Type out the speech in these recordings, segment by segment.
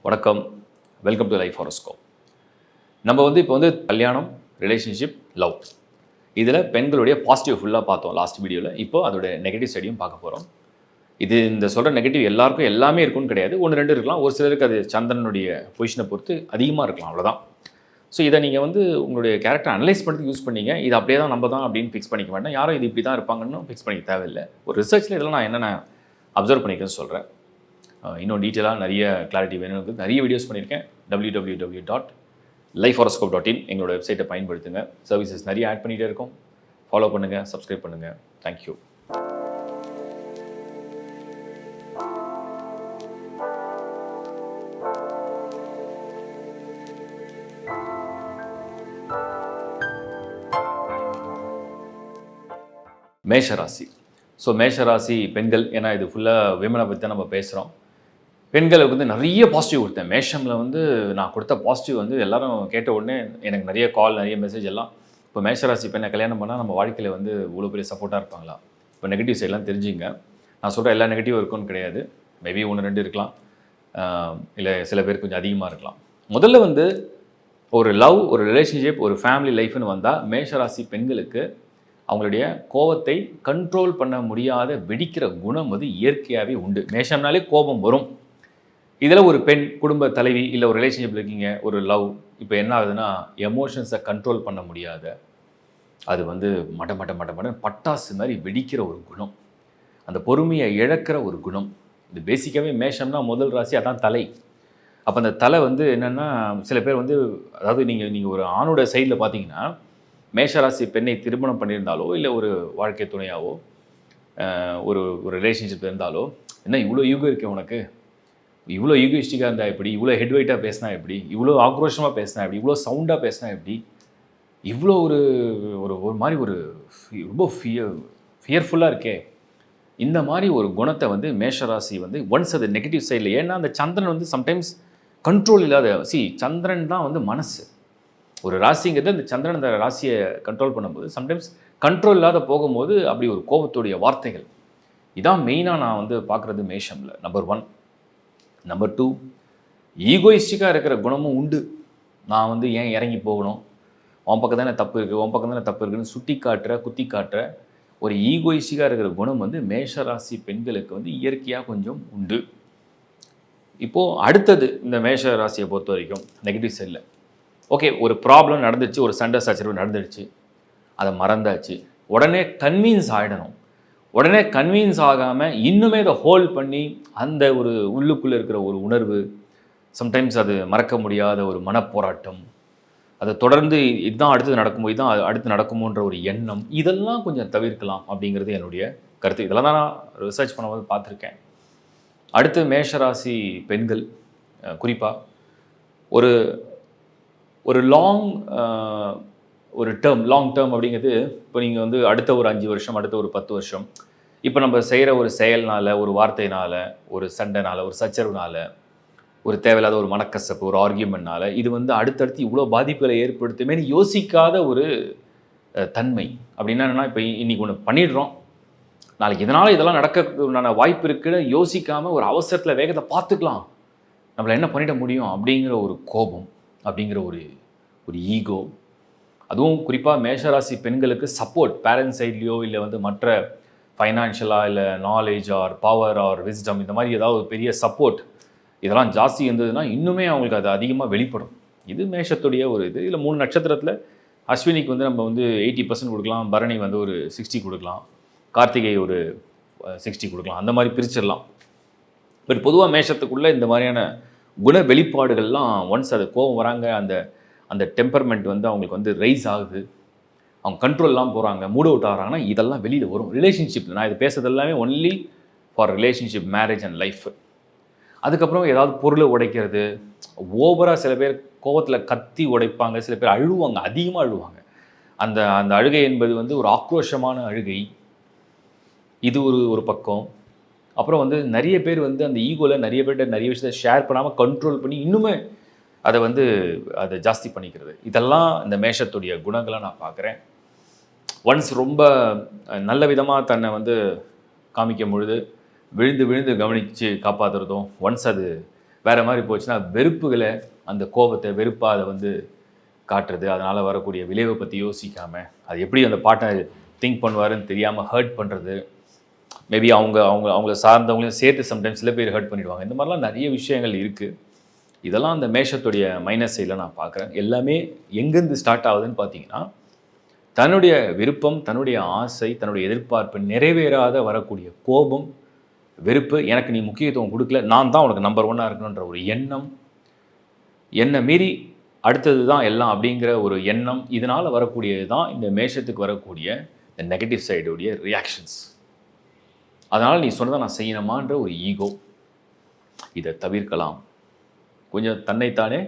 வணக்கம். Welcome to life horoscope. நம்ம இப்போ கல்யாணம், ரிலேஷன்ஷிப், லவ் இதில் பெண்களுடைய பாசிட்டிவ் ஃபுல்லாக பார்த்தோம் லாஸ்ட் வீடியோவில். இப்போ அதோட நெகட்டிவ் சைடையும் பார்க்க போகிறோம். இந்த சொல்கிற நெகட்டிவ் எல்லாருக்கும் எல்லாமே இருக்குன்னு கிடையாது. 1-2 இருக்கலாம். ஒரு சிலருக்கு அது சந்திரனுடைய பொசிஷனை பொறுத்து அதிகமாக இருக்கலாம், அவ்வளோதான். ஸோ இதை நீங்கள் உங்களுடைய கேரக்டர் அனலைஸ் பண்ணுறதுக்கு யூஸ் பண்ணீங்க. இது அப்படியே தான் நம்ம தான் அப்படின்னு ஃபிக்ஸ் பண்ணிக்க வேண்டாம். யாரும் இது இப்படி தான் இருப்பாங்கன்னு ஃபிக்ஸ் பண்ணிக்க தேவையில்லை. ஒரு ரிசர்ச்சில் இதெல்லாம் நான் என்னென்ன அப்சர்வ் பண்ணிக்கிறேன்னு சொல்கிறேன். இன்னும் டீட்டெயிலாக நிறைய கிளாரிட்டி வேணும்னு நிறைய வீடியோஸ் பண்ணியிருக்கேன். www.lifehoroscope.in எங்களோட வெப்சைட்டை பயன்படுத்துங்க. சர்வீசஸ் நிறைய ஆட் பண்ணிகிட்டே இருக்கோம். ஃபாலோ பண்ணுங்கள், சப்ஸ்கிரைப் பண்ணுங்கள். தேங்க்யூ. மேஷராசி. ஸோ மேஷராசி பெண்கள், ஏன்னா இது ஃபுல்லாக விமனை பற்றி தான் நம்ம பேசுகிறோம். பெண்களுக்கு நிறைய பாசிட்டிவ் கொடுத்தேன். மேஷமில் நான் கொடுத்த பாசிட்டிவ் எல்லாரும் கேட்ட உடனே எனக்கு நிறைய கால், நிறைய மெசேஜ் எல்லாம். இப்போ மேஷராசி பெண்ணை கல்யாணம் பண்ணால் நம்ம வாழ்க்கையில் இவ்வளோ பெரிய சப்போர்ட்டாக இருப்பாங்களா? இப்போ நெகட்டிவ் சைட்லாம் தெரிஞ்சுங்க. நான் சொல்கிற எல்லா நெகட்டிவ் இருக்குன்னு கிடையாது. மேபி 1-2 இருக்கலாம், இல்லை சில பேர் கொஞ்சம் அதிகமாக இருக்கலாம். முதல்ல ஒரு லவ், ஒரு ரிலேஷன்ஷிப், ஒரு ஃபேமிலி லைஃப்னு வந்தால் மேஷராசி பெண்களுக்கு அவங்களுடைய கோபத்தை கண்ட்ரோல் பண்ண முடியாத வெடிக்கிற குணம் இயற்கையாகவே உண்டு. மேஷம்னாலே கோபம் வரும். இதில் ஒரு பெண், குடும்ப தலைவி, இல்லை ஒரு ரிலேஷன்ஷிப்பில் இருக்கீங்க, ஒரு லவ், இப்போ என்ன ஆகுதுன்னா எமோஷன்ஸை கண்ட்ரோல் பண்ண முடியாத அது மட மட மட மட பட்டாசு மாதிரி வெடிக்கிற ஒரு குணம், அந்த பொறுமையை இழக்கிற ஒரு குணம். இது பேசிக்காகவே மேஷம்னா முதல் ராசி, அதான் தலை. அப்போ அந்த தலை என்னென்னா சில பேர் அதாவது நீங்கள் ஒரு ஆணோட சைடில் பார்த்தீங்கன்னா மேஷராசி பெண்ணை திருமணம் பண்ணியிருந்தாலோ, இல்லை ஒரு வாழ்க்கை துணையாவோ, ஒரு ரிலேஷன்ஷிப் இருந்தாலோ, என்ன இவ்வளோ யூகம் இருக்கே உனக்கு, இவ்வளோ யூகிஸ்டிக்காக இருந்தால் எப்படி, இவ்வளோ ஹெட் வெயிட்டாக பேசினா எப்படி, இவ்வளோ ஆக்ரோஷமாக பேசினா எப்படி, இவ்வளோ சவுண்டாக பேசினா எப்படி, இவ்வளோ ஒரு ஒரு மாதிரி ரொம்ப ஃபியர்ஃபுல்லாக இருக்கே, இந்த மாதிரி ஒரு குணத்தை மேஷராசி ஒன்ஸ் அது நெகட்டிவ் சைடில். ஏன்னா அந்த சந்திரன் சம்டைம்ஸ் கண்ட்ரோல் இல்லாத, சந்திரன் தான் மனசு. ஒரு ராசிங்கிறது அந்த சந்திரன் அந்த ராசியை கண்ட்ரோல் பண்ணும்போது சம்டைம்ஸ் கண்ட்ரோல் இல்லாத போகும்போது அப்படி ஒரு கோபத்துடைய வார்த்தைகள். இதான் மெயினாக நான் பார்க்குறது மேஷமில். நம்பர் 1. நம்பர் 2, ஈகோயிஸ்டிக்காக இருக்கிற குணமும் உண்டு. நான் ஏன் இறங்கி போகணும், உன் பக்கம் தானே தப்பு இருக்குது, உன் பக்கம் தானே தப்பு இருக்குதுன்னு சுட்டி காட்டுற, குத்தி காட்டுற ஒரு ஈகோயிஸ்டிக்காக இருக்கிற குணம் மேஷராசி பெண்களுக்கு இயற்கையாக கொஞ்சம் உண்டு. இப்போது அடுத்தது இந்த மேஷ ராசியை பொறுத்த வரைக்கும் நெகட்டிவ் சைடில், ஓகே, ஒரு ப்ராப்ளம் நடந்துச்சு, ஒரு சண்டை சச்சரவு நடந்துடுச்சு, அதை மறந்தாச்சு, உடனே கன்வீன்ஸ் ஆகிடணும். உடனே கன்வீன்ஸ் ஆகாமல் இன்னுமே அதை ஹோல்ட் பண்ணி அந்த ஒரு உள்ளுக்குள்ளே இருக்கிற ஒரு உணர்வு, சம்டைம்ஸ் அது மறக்க முடியாத ஒரு மனப்போராட்டம், அதை தொடர்ந்து இதுதான் அடுத்து நடக்குமோ, இதுதான் அடுத்து நடக்குமோன்ற ஒரு எண்ணம், இதெல்லாம் கொஞ்சம் தவிர்க்கலாம் அப்படிங்கிறது என்னுடைய கருத்து. இதெல்லாம் தான் நான் ரிசர்ச் பண்ணும்போது பார்த்துருக்கேன். அடுத்து மேஷராசி பெண்கள் குறிப்பாக ஒரு லாங் டேர்ம் அப்படிங்கிறது, இப்போ நீங்கள் அடுத்த ஒரு 5 வருஷம், அடுத்த ஒரு 10 வருஷம், இப்போ நம்ம செய்கிற ஒரு செயல்னால், ஒரு வார்த்தையினால், ஒரு சண்டைனால், ஒரு சச்சரவுனால், ஒரு தேவையில்லாத ஒரு மனக்கசப்பு, ஒரு ஆர்கியூமெண்ட்னால் இது அடுத்தடுத்து இவ்வளோ பாதிப்புகளை ஏற்படுத்துமேனு யோசிக்காத ஒரு தன்மை. அப்படின்னா என்னென்னா, இப்போ இன்றைக்கி ஒன்று பண்ணிடுறோம், நாளைக்கு இதனால் இதெல்லாம் நடக்க வாய்ப்பு இருக்குன்னு யோசிக்காமல் ஒரு அவசரத்தில் வேகத்தை பார்த்துக்கலாம், நம்மளை என்ன பண்ணிட முடியும் அப்படிங்கிற ஒரு கோபம், அப்படிங்கிற ஒரு ஈகோ. அதுவும் குறிப்பாக மேஷராசி பெண்களுக்கு சப்போர்ட் பேரண்ட்ஸ் சைட்லேயோ, இல்லை மற்ற ஃபைனான்ஷியலாக, இல்லை knowledge or power or wisdom, இந்த மாதிரி ஏதாவது பெரிய சப்போர்ட் இதெல்லாம் ஜாஸ்தி இருந்ததுன்னா இன்னுமே அவங்களுக்கு அது அதிகமாக வெளிப்படும். இது மேஷத்துடைய ஒரு இது. இல்லை 3 நட்சத்திரத்தில் அஸ்வினிக்கு நம்ம 80% கொடுக்கலாம், பரணி ஒரு 60 கொடுக்கலாம், கார்த்திகை ஒரு 60 கொடுக்கலாம், அந்த மாதிரி பிரிச்சிடலாம். பட் பொதுவாக மேஷத்துக்குள்ளே இந்த மாதிரியான குண வெளிப்பாடுகள்லாம் ஒன்ஸ் அது கோபம் வராங்க, அந்த டெம்பர்மெண்ட் அவங்களுக்கு ரைஸ் ஆகுது, அவங்க கண்ட்ரோல்லாம் போகிறாங்க, மூட் அவுட் ஆகிறாங்கன்னா இதெல்லாம் வெளியில் வரும். ரிலேஷன்ஷிப்பில் நான் இது பேசுறது எல்லாமே only for relationship, marriage and life. அதுக்கப்புறம் ஏதாவது பொருளை உடைக்கிறது, ஓவராக சில பேர் கோபத்தில் கத்தி உடைப்பாங்க, சில பேர் அழுவாங்க, அதிகமாக அழுவாங்க. அந்த அழுகை என்பது ஒரு ஆக்ரோஷமான அழுகை. இது ஒரு பக்கம். அப்புறம் நிறைய பேர் அந்த ஈகோவில் நிறைய பேர்கிட்ட நிறைய விஷயத்தை ஷேர் பண்ணாமல் கண்ட்ரோல் பண்ணி இன்னுமே அதை ஜாஸ்தி பண்ணிக்கிறது. இதெல்லாம் இந்த மேஷத்துடைய குணங்களை நான் பார்க்குறேன். ஒன்ஸ் ரொம்ப நல்ல விதமாக தன்னை காமிக்கும் பொழுது விழுந்து விழுந்து கவனித்து காப்பாற்றுறதும், ஒன்ஸ் அது வேறு மாதிரி போச்சுன்னா வெறுப்புகளை, அந்த கோபத்தை, வெறுப்பாக அதை வந்து காட்டுறது, அதனால் வரக்கூடிய விளைவை பற்றி யோசிக்காமல், அது எப்படி அந்த பார்ட்னர் திங்க் பண்ணுவாருன்னு தெரியாமல் ஹர்ட் பண்ணுறது, மேபி அவங்கள சார்ந்தவங்களையும் சேர்த்து சம்டைம்ஸ் சில பேர் ஹர்ட் பண்ணிடுவாங்க. இந்த மாதிரிலாம் நிறைய விஷயங்கள் இருக்குது. இதெல்லாம் அந்த மேஷத்துடைய மைனஸ் சைடில் நான் பார்க்குறேன். எல்லாமே எங்கேருந்து ஸ்டார்ட் ஆகுதுன்னு பார்த்தீங்கன்னா, தன்னுடைய விருப்பம், தன்னுடைய ஆசை, தன்னுடைய எதிர்பார்ப்பு நிறைவேறாத வரக்கூடிய கோபம், வெறுப்பு, எனக்கு நீ முக்கியத்துவம் கொடுக்கல, நான் தான் உனக்கு நம்பர் 1 இருக்கணுன்ற ஒரு எண்ணம், என்னை மீறி அடுத்தது தான் எல்லாம் அப்படிங்கிற ஒரு எண்ணம், இதனால் வரக்கூடியது தான் இந்த மேஷத்துக்கு வரக்கூடிய இந்த நெகட்டிவ் சைடுடைய ரியாக்ஷன்ஸ். அதனால் நீ சொன்னதை நான் செய்யணுமான்ற ஒரு ஈகோ. இதை தவிர்க்கலாம். கொஞ்சம் தன்னைத்தானே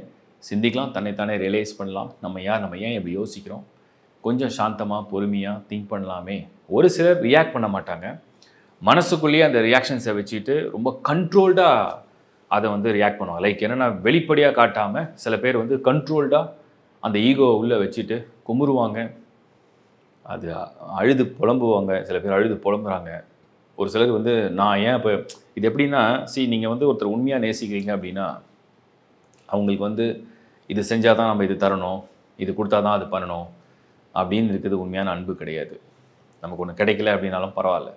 சிந்திக்கலாம், தன்னைத்தானே ரியலைஸ் பண்ணலாம். நம்ம ஏன் இப்படி யோசிக்கிறோம், கொஞ்சம் சாந்தமாக பொறுமையாக திங்க் பண்ணலாமே. ஒரு சிலர் ரியாக்ட் பண்ண மாட்டாங்க, மனசுக்குள்ளேயே அந்த ரியாக்ஷன்ஸை வச்சுட்டு ரொம்ப கண்ட்ரோல்டாக அதை வந்து ரியாக்ட் பண்ணுவாங்க. லைக் என்னென்னா வெளிப்படையாக காட்டாமல் சில பேர் வந்து கண்ட்ரோல்டாக அந்த ஈகோவை உள்ளே வச்சுட்டு குமுறுவாங்க, அது அழுது புலம்புவாங்க. சில பேர் அழுது புலம்புறாங்க. ஒரு சிலர் வந்து நான் ஏன் இப்போ இது எப்படின்னா, நீங்கள் வந்து ஒருத்தர் உண்மையாக நேசிக்கிறீங்க அப்படின்னா, அவங்களுக்கு வந்து இது செஞ்சால் தான் நம்ம இது தரணும், இது கொடுத்தா தான் அது பண்ணணும் அப்படின்னு இருக்குது உண்மையான அன்பு கிடையாது. நமக்கு ஒன்று கிடைக்கல அப்படின்னாலும் பரவாயில்ல,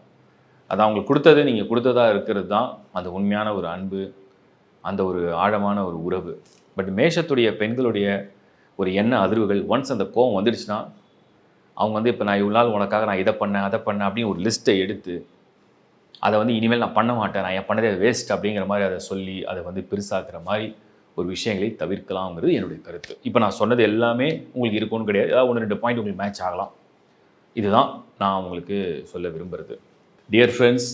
அது அவங்களுக்கு கொடுத்தது நீங்கள் கொடுத்ததாக இருக்கிறது தான் அந்த உண்மையான ஒரு அன்பு, அந்த ஒரு ஆழமான ஒரு உறவு. பட் மேஷத்துடைய பெண்களுடைய ஒரு எண்ண அதிர்வுகள் ஒன்ஸ் அந்த கோவம் வந்துடுச்சுன்னா, அவங்க வந்து இப்போ நான் இவ்வளோ நாள் உனக்காக நான் இதை பண்ணேன் அதை பண்ணேன் அப்படின்னு ஒரு லிஸ்ட்டை எடுத்து அதை வந்து இனிமேல் நான் பண்ண மாட்டேன், நான் என் பண்ணதே வேஸ்ட் அப்படிங்கிற மாதிரி அதை சொல்லி அதை வந்து பெருசாக்குற மாதிரி ஒரு விஷயங்களை தவிர்க்கலாம்ங்கிறது என்னுடைய கருத்து. இப்போ நான் சொன்னது எல்லாமே உங்களுக்கு இருக்கும்னு கிடையாது, ஏதாவது 1-2 பாயிண்ட் உங்களுக்கு மேட்ச் ஆகலாம். இதுதான் நான் உங்களுக்கு சொல்ல விரும்புகிறது. டியர் ஃப்ரெண்ட்ஸ்,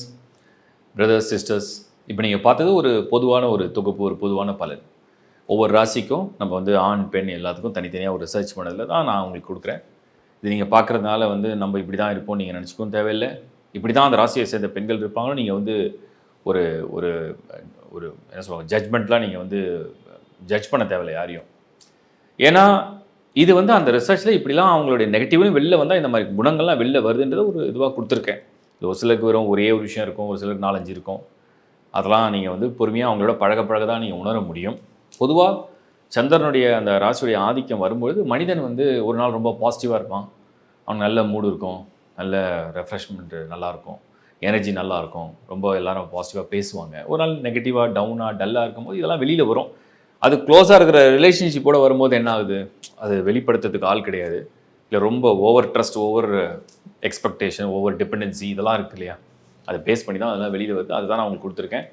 பிரதர்ஸ், சிஸ்டர்ஸ், இப்போ நீங்கள் பார்த்தது ஒரு பொதுவான ஒரு தொகுப்பு, ஒரு பொதுவான பலன். ஒவ்வொரு ராசிக்கும் நம்ம வந்து ஆண் பெண் எல்லாத்துக்கும் தனித்தனியாக ஒரு ரிசர்ச் பண்ணதில் தான் நான் உங்களுக்கு கொடுக்குறேன். இது நீங்கள் பார்க்குறதுனால வந்து நம்ம இப்படி தான் இருப்போம் நீங்கள் நினச்சிக்கவும் தேவையில்லை, இப்படி தான் அந்த ராசியை சேர்ந்த பெண்கள் இருப்பாங்களும் நீங்கள் வந்து ஒரு ஒரு ஒரு என்ன சொல்லுவாங்க ஜட்ஜ்மெண்ட்லாம் நீங்கள் வந்து ஜட்ஜ் பண்ண தேவையில்லை யாரையும். ஏன்னா இது வந்து அந்த ரிசர்ச்சில் இப்படிலாம் அவங்களுடைய நெகட்டிவ்னு வெளில வந்தால் இந்த மாதிரி குணங்கள்லாம் வெளில வருதுன்றதை ஒரு இதுவாக கொடுத்துருக்கேன். இது ஒரு சிலருக்கு வெறும் ஒரே ஒரு விஷயம் இருக்கும், ஒரு சிலருக்கு 4-5 இருக்கும். அதெல்லாம் நீங்கள் வந்து பொறுமையாக அவங்களோட பழக தான் நீங்கள் உணர முடியும். பொதுவாக சந்திரனுடைய அந்த ராசியுடைய ஆதிக்கம் வரும்பொழுது மனிதன் வந்து ஒரு நாள் ரொம்ப பாசிட்டிவாக இருப்பான், அவனுக்கு நல்ல மூடு இருக்கும், நல்ல ரெஃப்ரெஷ்மெண்ட்டு நல்லாயிருக்கும், எனர்ஜி நல்லாயிருக்கும், ரொம்ப எல்லோரும் பாசிட்டிவாக பேசுவாங்க. ஒரு நாள் நெகட்டிவாக டவுனாக டல்லாக இருக்கும்போது இதெல்லாம் வெளியில் வரும். அது க்ளோஸாக இருக்கிற ரிலேஷன்ஷிப்போடு வரும்போது என்ன ஆகுது, அது வெளிப்படுத்துறதுக்கு ஆள் கிடையாது, இல்லை ரொம்ப over trust, over expectation, over dependency இதெல்லாம் இருக்குது இல்லையா, அதை பேஸ் பண்ணி தான் அதெல்லாம் வெளியில் வருது. அதுதான் நான் உங்களுக்கு கொடுத்துருக்கேன்.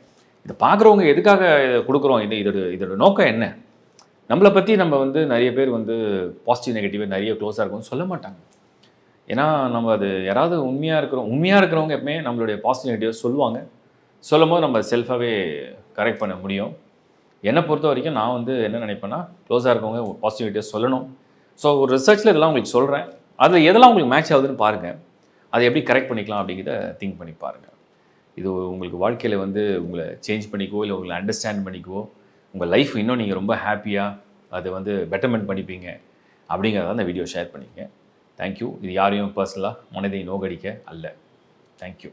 இதை பார்க்குறவங்க எதுக்காக கொடுக்குறோம், இதோட நோக்கம் என்ன? நம்மளை பற்றி நம்ம வந்து நிறைய பேர் வந்து பாசிட்டிவ் நெகட்டிவாக நிறைய க்ளோஸாக இருக்கும்னு சொல்ல மாட்டாங்க. ஏன்னா நம்ம அது யாராவது உண்மையாக இருக்கிறவங்க எப்பவுமே நம்மளுடைய பாசிட்டிவ் நெகட்டிவாக சொல்லுவாங்க. சொல்லும் போது நம்ம செல்ஃபாகவே கரெக்ட் பண்ண முடியும். என்னை பொறுத்த வரைக்கும் நான் வந்து என்ன நினைப்பேன்னா, க்ளோஸாக இருக்கவங்க பாசிட்டிவ் நெகட்டிவாக சொல்லணும். ஸோ ஒரு ரிசர்ச்சில் இதெல்லாம் உங்களுக்கு சொல்கிறேன், அதில் எதெல்லாம் உங்களுக்கு மேட்ச் ஆகுதுன்னு பாருங்கள், அதை எப்படி கரெக்ட் பண்ணிக்கலாம் அப்படிங்கிறத திங்க் பண்ணி பாருங்கள். இது உங்களுக்கு வாழ்க்கையில் வந்து உங்களை சேஞ்ச் பண்ணிக்கவோ, இல்லை உங்களை அண்டர்ஸ்டாண்ட் பண்ணிக்கவோ, உங்கள் லைஃப் இன்னும் நீங்கள் ரொம்ப ஹாப்பியாக அதை வந்து பெட்டர்மெண்ட் பண்ணிப்பீங்க அப்படிங்கிறத அந்த வீடியோ ஷேர் பண்ணிக்கங்க. தேங்க்யூ. இது யாரையும் பர்சனலாக மனதை நோகடிக்க அல்ல. தேங்க்யூ.